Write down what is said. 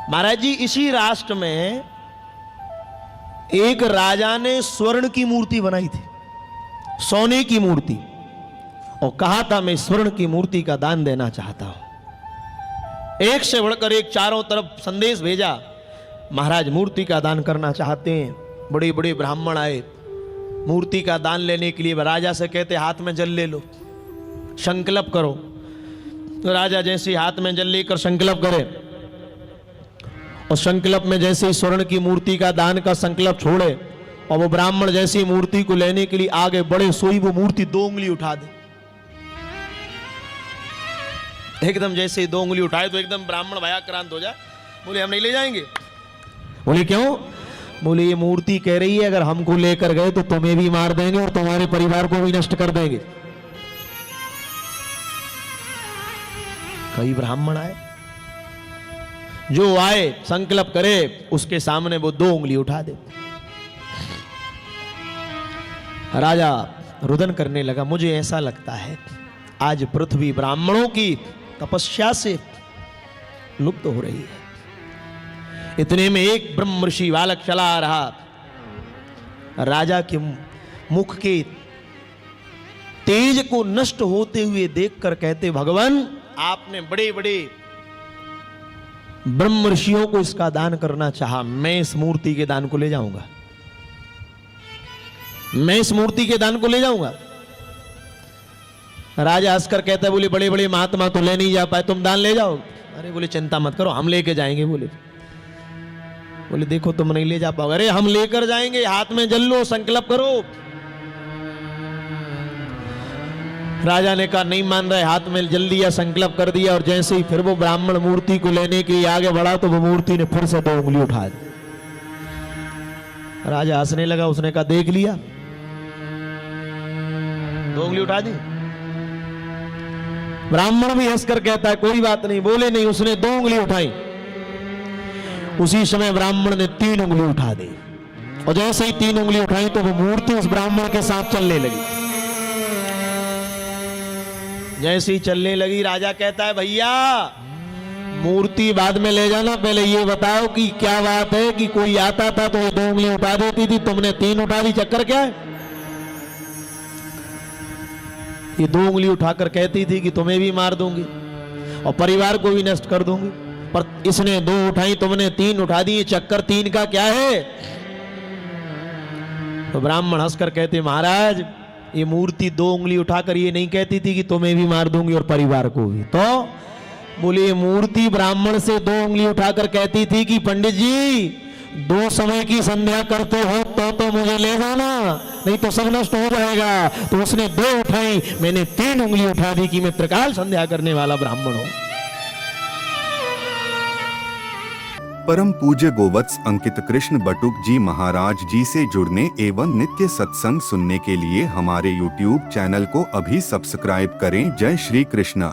महाराज जी, इसी राष्ट्र में एक राजा ने स्वर्ण की मूर्ति बनाई थी, सोने की मूर्ति, और कहा था मैं स्वर्ण की मूर्ति का दान देना चाहता हूं। एक से बढ़कर एक चारों तरफ संदेश भेजा, महाराज मूर्ति का दान करना चाहते हैं। बड़े बड़े ब्राह्मण आए मूर्ति का दान लेने के लिए। राजा से कहते हाथ में जल ले लो, संकल्प करो। तो राजा जैसे हाथ में जल लेकर संकल्प करे, और संकल्प में जैसे ही स्वर्ण की मूर्ति का दान का संकल्प छोड़े, और वो ब्राह्मण जैसी मूर्ति को लेने के लिए आगे बढ़े, सोई वो मूर्ति 2 उंगली उठा दे। एकदम जैसे ही 2 उंगली उठाए तो एकदम ब्राह्मण भयाक्रांत हो जाए, बोले हम नहीं ले जाएंगे। बोले क्यों? बोले ये मूर्ति कह रही है अगर हमको लेकर गए तो तुम्हें भी मार देंगे और तुम्हारे परिवार को भी नष्ट कर देंगे। कई ब्राह्मण आए, जो आए संकल्प करे उसके सामने वो 2 उंगली उठा दे। राजा रुदन करने लगा, मुझे ऐसा लगता है आज पृथ्वी ब्राह्मणों की तपस्या से लुप्त हो रही है। इतने में एक ब्रह्म ऋषि बालक चला आ रहा। राजा के मुख के तेज को नष्ट होते हुए देखकर कहते, भगवान आपने बड़े बड़े ब्रह्म ऋषियों को इसका दान करना चाहा, मैं इस मूर्ति के दान को ले जाऊंगा, मैं इस मूर्ति के दान को ले जाऊंगा। राजा हंसकर कहता है, बोले बड़े बड़े महात्मा तो ले नहीं जा पाए, तुम दान ले जाओ। अरे बोले चिंता मत करो, हम लेके जाएंगे। बोले देखो तुम नहीं ले जा पाओगे। अरे हम लेकर जाएंगे, हाथ में जल लो, संकल्प करो। राजा ने कहा नहीं मान रहे, हाथ में जल दिया, संकल्प कर दिया, और जैसे ही फिर वो ब्राह्मण मूर्ति को लेने के लिए आगे बढ़ा तो वो मूर्ति ने फिर से 2 उंगली उठा दी। राजा हंसने लगा, उसने कहा देख लिया, 2 उंगली उठा दी। ब्राह्मण भी हंसकर कहता है कोई बात नहीं। बोले नहीं, उसने 2 उंगली उठाई। उसी समय ब्राह्मण ने 3 उंगली उठा दी, और जैसे ही 3 उंगली उठाई तो वो मूर्ति उस ब्राह्मण के साथ चलने लगी। जैसे ही चलने लगी, राजा कहता है भैया मूर्ति बाद में ले जाना, पहले ये बताओ कि क्या बात है कि कोई आता था तो 2 उंगली उठा देती थी, तुमने 3 उठा दी, चक्कर क्या है? ये 2 उंगली उठाकर कहती थी कि तुम्हें भी मार दूंगी और परिवार को भी नष्ट कर दूंगी, पर इसने 2 उठाई, तुमने 3 उठा दी, चक्कर 3 का क्या है? तो ब्राह्मण हंसकर कहते महाराज ये मूर्ति 2 उंगली उठाकर ये नहीं कहती थी कि तुम्हें भी मार दूंगी और परिवार को भी। तो बोले ये मूर्ति ब्राह्मण से 2 उंगली उठाकर कहती थी कि पंडित जी 2 समय की संध्या करते हो तो मुझे ले जाना, नहीं तो सब नष्ट हो जाएगा। तो उसने 2 उठाई, मैंने 3 उंगली उठा दी कि मैं त्रिकाल संध्या करने वाला ब्राह्मण हूं। परम पूज्य गोवत्स अंकित कृष्ण बटुक जी महाराज जी से जुड़ने एवं नित्य सत्संग सुनने के लिए हमारे YouTube चैनल को अभी सब्सक्राइब करें। जय श्री कृष्ण।